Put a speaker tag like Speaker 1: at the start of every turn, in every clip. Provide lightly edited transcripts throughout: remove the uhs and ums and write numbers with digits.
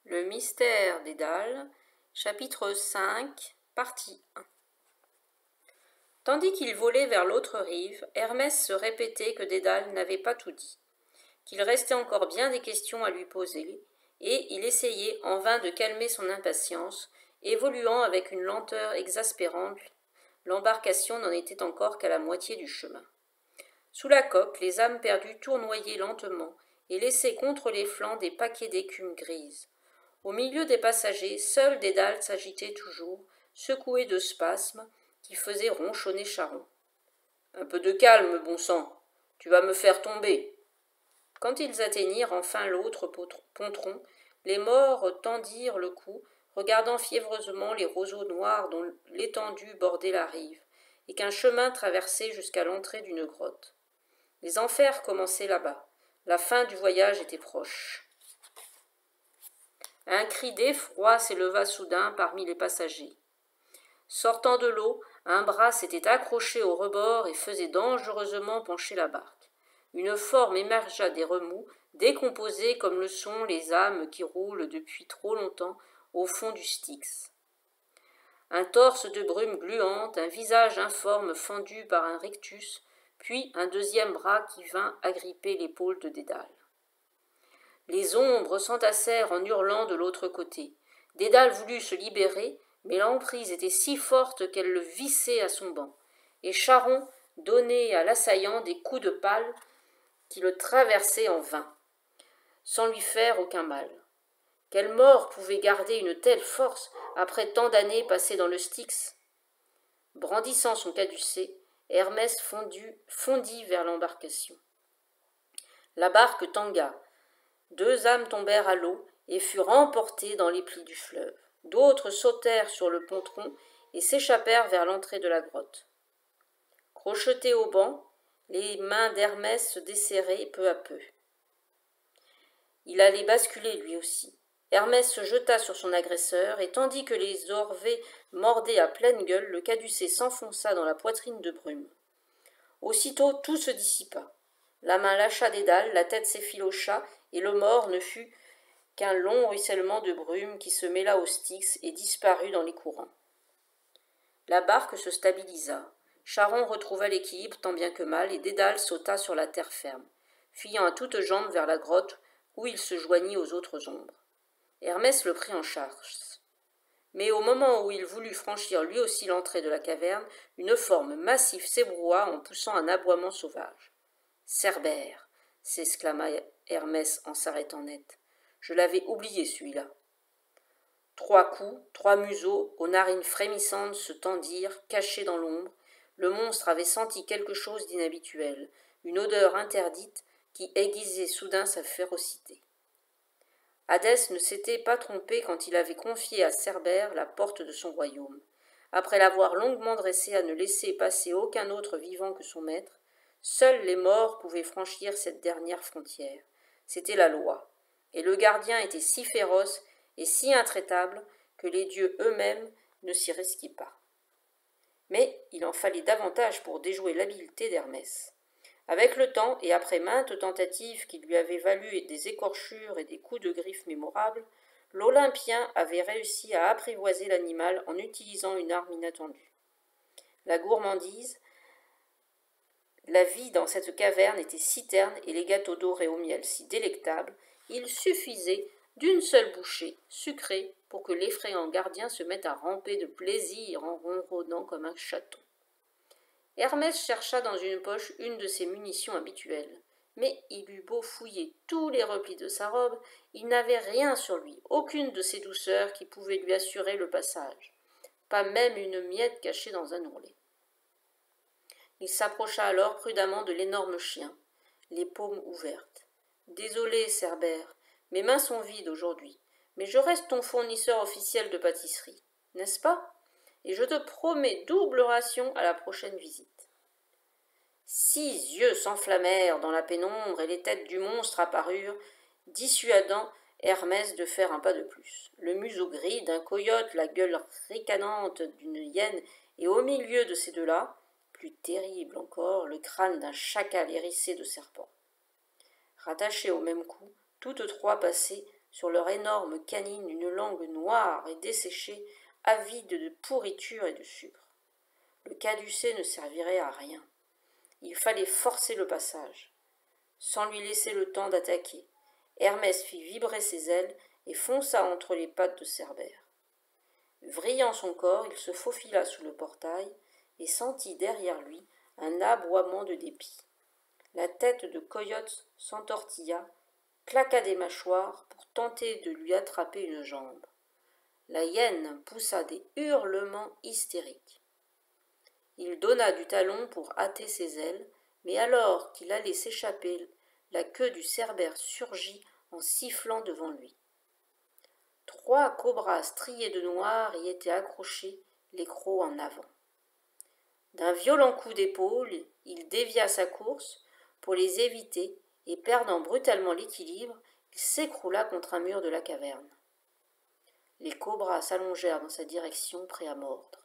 Speaker 1: Le mystère Dédale, chapitre 5, partie 1. Tandis qu'il volait vers l'autre rive, Hermès se répétait que Dédale n'avait pas tout dit, qu'il restait encore bien des questions à lui poser, et il essayait en vain de calmer son impatience, évoluant avec une lenteur exaspérante. L'embarcation n'en était encore qu'à la moitié du chemin. Sous la coque, les âmes perdues tournoyaient lentement et laissaient contre les flancs des paquets d'écume grise. Au milieu des passagers, seul Dédale s'agitait toujours, secoué de spasmes qui faisaient ronchonner Charon. « Un peu de calme, bon sang, tu vas me faire tomber !» Quand ils atteignirent enfin l'autre pontron, les morts tendirent le cou, regardant fiévreusement les roseaux noirs dont l'étendue bordait la rive, et qu'un chemin traversait jusqu'à l'entrée d'une grotte. Les enfers commençaient là-bas. La fin du voyage était proche. Un cri d'effroi s'éleva soudain parmi les passagers. Sortant de l'eau, un bras s'était accroché au rebord et faisait dangereusement pencher la barque. Une forme émergea des remous, décomposée comme le sont les âmes qui roulent depuis trop longtemps au fond du Styx. Un torse de brume gluante, un visage informe fendu par un rictus, puis un deuxième bras qui vint agripper l'épaule de Dédale. Les ombres s'entassèrent en hurlant de l'autre côté. Dédale voulut se libérer, mais l'emprise était si forte qu'elle le vissait à son banc, et Charon donnait à l'assaillant des coups de pale qui le traversaient en vain, sans lui faire aucun mal. Quel mort pouvait garder une telle force après tant d'années passées dans le Styx? Brandissant son caducée, Hermès fondit vers l'embarcation. La barque tangua. Deux âmes tombèrent à l'eau et furent emportées dans les plis du fleuve. D'autres sautèrent sur le pontron et s'échappèrent vers l'entrée de la grotte. Crochetés au banc, les mains d'Hermès se desserraient peu à peu. Il allait basculer lui aussi. Hermès se jeta sur son agresseur, et tandis que les orvets mordaient à pleine gueule, le caducée s'enfonça dans la poitrine de Brume. Aussitôt tout se dissipa. La main lâcha Dédale, la tête s'effilocha, et le mort ne fut qu'un long ruissellement de brume qui se mêla au Styx et disparut dans les courants. La barque se stabilisa. Charon retrouva l'équilibre tant bien que mal, et Dédale sauta sur la terre ferme, fuyant à toutes jambes vers la grotte où il se joignit aux autres ombres. Hermès le prit en charge. Mais au moment où il voulut franchir lui aussi l'entrée de la caverne, une forme massive s'ébroua en poussant un aboiement sauvage. « Cerbère !» s'exclama Hermès en s'arrêtant net. « Je l'avais oublié, celui-là. » 3 coups, 3 museaux, aux narines frémissantes se tendirent, cachés dans l'ombre. Le monstre avait senti quelque chose d'inhabituel, une odeur interdite qui aiguisait soudain sa férocité. Hadès ne s'était pas trompé quand il avait confié à Cerbère la porte de son royaume. Après l'avoir longuement dressé à ne laisser passer aucun autre vivant que son maître, seuls les morts pouvaient franchir cette dernière frontière. C'était la loi, et le gardien était si féroce et si intraitable que les dieux eux-mêmes ne s'y risquaient pas. Mais il en fallait davantage pour déjouer l'habileté d'Hermès. Avec le temps, et après maintes tentatives qui lui avaient valu des écorchures et des coups de griffes mémorables, l'Olympien avait réussi à apprivoiser l'animal en utilisant une arme inattendue. La gourmandise, la vie dans cette caverne était si terne et les gâteaux dorés au miel si délectables, il suffisait d'une seule bouchée sucrée pour que l'effrayant gardien se mette à ramper de plaisir en ronronnant comme un chaton. Hermès chercha dans une poche une de ses munitions habituelles, mais il eut beau fouiller tous les replis de sa robe, il n'avait rien sur lui, aucune de ces douceurs qui pouvaient lui assurer le passage, pas même une miette cachée dans un ourlet. Il s'approcha alors prudemment de l'énorme chien, les paumes ouvertes. « Désolé, Cerbère, mes mains sont vides aujourd'hui, mais je reste ton fournisseur officiel de pâtisserie, n'est-ce pas ? Et je te promets double ration à la prochaine visite. » 6 yeux s'enflammèrent dans la pénombre et les têtes du monstre apparurent, dissuadant Hermès de faire un pas de plus. Le museau gris d'un coyote, la gueule ricanante d'une hyène, et au milieu de ces deux-là, plus terrible encore, le crâne d'un chacal hérissé de serpent. Rattachés au même cou, toutes 3 passaient sur leurs énormes canines une langue noire et desséchée, avide de pourriture et de sucre. Le caducée ne servirait à rien. Il fallait forcer le passage, sans lui laisser le temps d'attaquer. Hermès fit vibrer ses ailes et fonça entre les pattes de Cerbère. Vrillant son corps, il se faufila sous le portail et sentit derrière lui un aboiement de dépit. La tête de Coyote s'entortilla, claqua des mâchoires pour tenter de lui attraper une jambe. La hyène poussa des hurlements hystériques. Il donna du talon pour hâter ses ailes, mais alors qu'il allait s'échapper, la queue du Cerbère surgit en sifflant devant lui. 3 cobras striés de noir y étaient accrochés, les crocs en avant. D'un violent coup d'épaule, il dévia sa course pour les éviter et, perdant brutalement l'équilibre, il s'écroula contre un mur de la caverne. Les cobras s'allongèrent dans sa direction, prêts à mordre.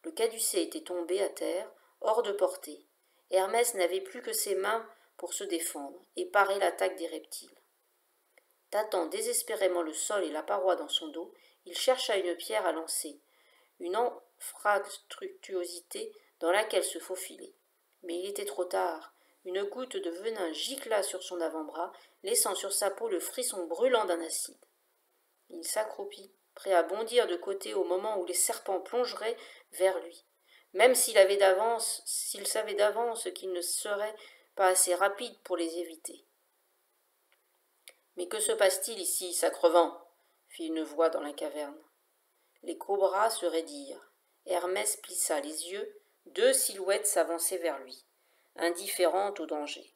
Speaker 1: Le caducée était tombé à terre, hors de portée. Hermès n'avait plus que ses mains pour se défendre et parer l'attaque des reptiles. Tâtant désespérément le sol et la paroi dans son dos, il chercha une pierre à lancer, une anfractuosité dans laquelle se faufiler. Mais il était trop tard. Une goutte de venin gicla sur son avant-bras, laissant sur sa peau le frisson brûlant d'un acide. Il s'accroupit, prêt à bondir de côté au moment où les serpents plongeraient vers lui, même s'il savait d'avance qu'il ne serait pas assez rapide pour les éviter. « Mais que se passe-t-il ici, sacrevent » fit une voix dans la caverne. Les cobras se raidirent. Hermès plissa les yeux, 2 silhouettes s'avançaient vers lui, indifférentes au danger.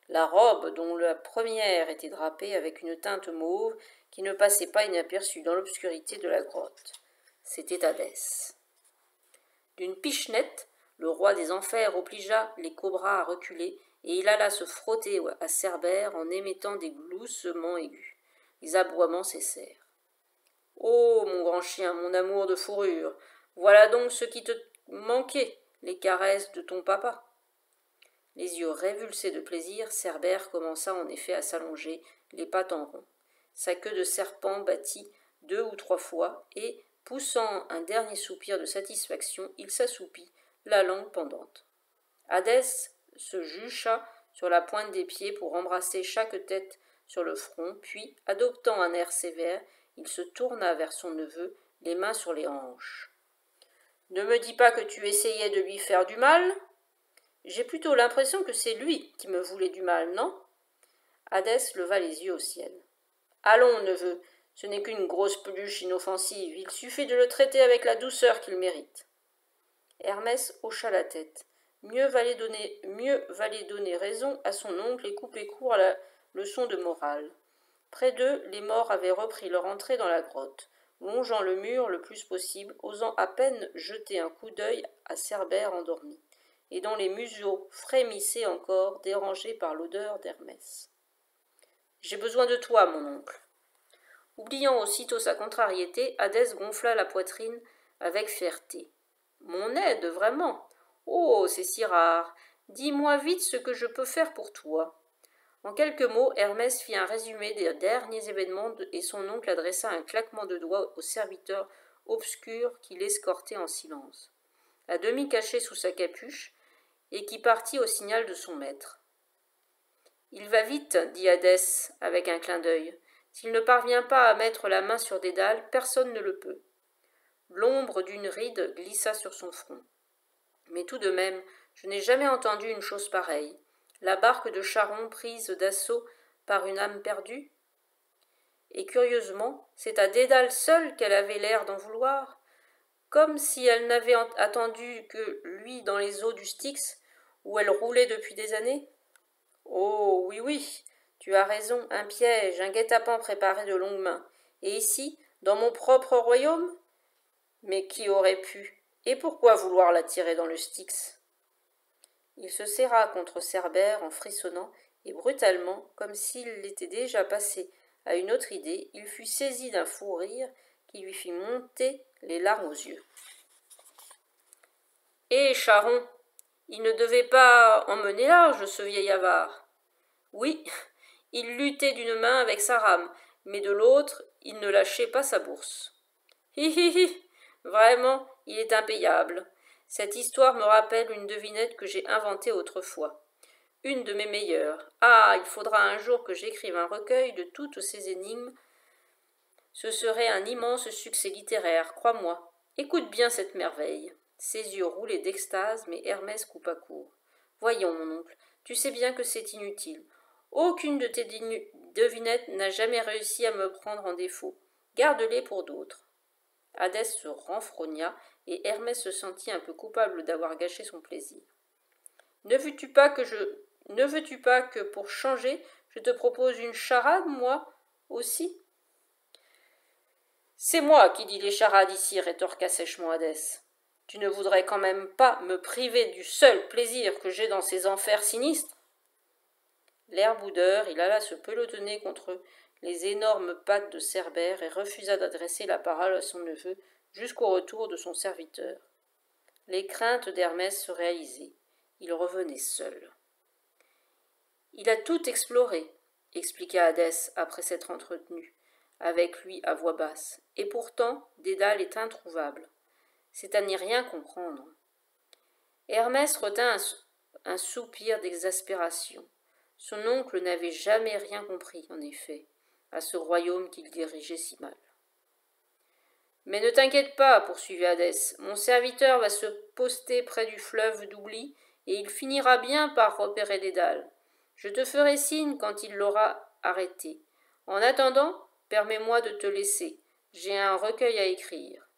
Speaker 1: La robe dont la première était drapée avec une teinte mauve qui ne passait pas inaperçue dans l'obscurité de la grotte. C'était Hadès. D'une pichenette, le roi des enfers obligea les cobras à reculer et il alla se frotter à Cerbère en émettant des gloussements aigus. Les aboiements cessèrent. « Oh, mon grand chien, mon amour de fourrure, voilà donc ce qui te manquait, les caresses de ton papa. » Les yeux révulsés de plaisir, Cerbère commença en effet à s'allonger, les pattes en rond. Sa queue de serpent battit 2 ou 3 fois et, poussant un dernier soupir de satisfaction, il s'assoupit, la langue pendante. Hadès se jucha sur la pointe des pieds pour embrasser chaque tête sur le front, puis, adoptant un air sévère, il se tourna vers son neveu, les mains sur les hanches. « Ne me dis pas que tu essayais de lui faire du mal ? J'ai plutôt l'impression que c'est lui qui me voulait du mal, non ?» Hadès leva les yeux au ciel. « Allons, neveu, ce n'est qu'une grosse peluche inoffensive, il suffit de le traiter avec la douceur qu'il mérite. » Hermès hocha la tête. Mieux valait donner raison à son oncle et couper court à la leçon de morale. Près d'eux, les morts avaient repris leur entrée dans la grotte, longeant le mur le plus possible, osant à peine jeter un coup d'œil à Cerbère endormi, et dont les museaux frémissaient encore, dérangés par l'odeur d'Hermès. « J'ai besoin de toi, mon oncle. » Oubliant aussitôt sa contrariété, Hadès gonfla la poitrine avec fierté. « Mon aide, vraiment ? Oh, c'est si rare. Dis-moi vite ce que je peux faire pour toi. » En quelques mots, Hermès fit un résumé des derniers événements et son oncle adressa un claquement de doigts au serviteur obscur qui l'escortait en silence, à demi caché sous sa capuche, et qui partit au signal de son maître. « Il va vite, dit Hadès avec un clin d'œil. S'il ne parvient pas à mettre la main sur Dédale, personne ne le peut. » L'ombre d'une ride glissa sur son front. « Mais tout de même, je n'ai jamais entendu une chose pareille. La barque de Charon prise d'assaut par une âme perdue ? Et curieusement, c'est à Dédale seule qu'elle avait l'air d'en vouloir, comme si elle n'avait attendu que lui dans les eaux du Styx, où elle roulait depuis des années. Oh, oui, oui, tu as raison, un piège, un guet-apens préparé de longue main. Et ici, dans mon propre royaume ? Mais qui aurait pu ? Et pourquoi vouloir la tirer dans le Styx ? Il se serra contre Cerbère en frissonnant, et brutalement, comme s'il était déjà passé à une autre idée, il fut saisi d'un fou rire qui lui fit monter les larmes aux yeux. « Eh, Charon, il ne devait pas emmener large, ce vieil avare. Oui, il luttait d'une main avec sa rame, mais de l'autre, il ne lâchait pas sa bourse. Hi hi hi. Vraiment, il est impayable. Cette histoire me rappelle une devinette que j'ai inventée autrefois. Une de mes meilleures. Ah, il faudra un jour que j'écrive un recueil de toutes ces énigmes. Ce serait un immense succès littéraire, crois-moi. Écoute bien cette merveille. Ses yeux roulaient d'extase, mais Hermès coupa court. Voyons, mon oncle, tu sais bien que c'est inutile. Aucune de tes devinettes n'a jamais réussi à me prendre en défaut. Garde-les pour d'autres. Hadès se renfrogna, et Hermès se sentit un peu coupable d'avoir gâché son plaisir. Ne veux-tu pas que pour changer, je te propose une charade, moi aussi? C'est moi qui dis les charades ici, rétorqua sèchement Hadès. Tu ne voudrais quand même pas me priver du seul plaisir que j'ai dans ces enfers sinistres? L'air boudeur, il alla se pelotonner contre les énormes pattes de Cerbère et refusa d'adresser la parole à son neveu jusqu'au retour de son serviteur. Les craintes d'Hermès se réalisaient. Il revenait seul. Il a tout exploré, expliqua Hadès après s'être entretenu avec lui à voix basse, et pourtant Dédale est introuvable. C'est à n'y rien comprendre. Hermès retint un soupir d'exaspération. Son oncle n'avait jamais rien compris, en effet, à ce royaume qu'il dirigeait si mal. Mais ne t'inquiète pas, poursuivit Hadès, mon serviteur va se poster près du fleuve d'oubli, et il finira bien par repérer Dédale. Je te ferai signe quand il l'aura arrêté. En attendant, permets-moi de te laisser. J'ai un recueil à écrire.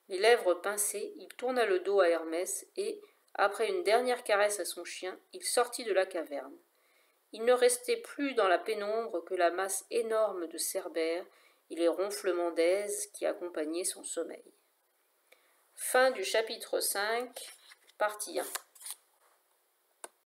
Speaker 1: Les lèvres pincées, il tourna le dos à Hermès et, après une dernière caresse à son chien, il sortit de la caverne. Il ne restait plus dans la pénombre que la masse énorme de Cerbère et les ronflements d'Èse qui accompagnaient son sommeil. Fin du chapitre 5, partie 1.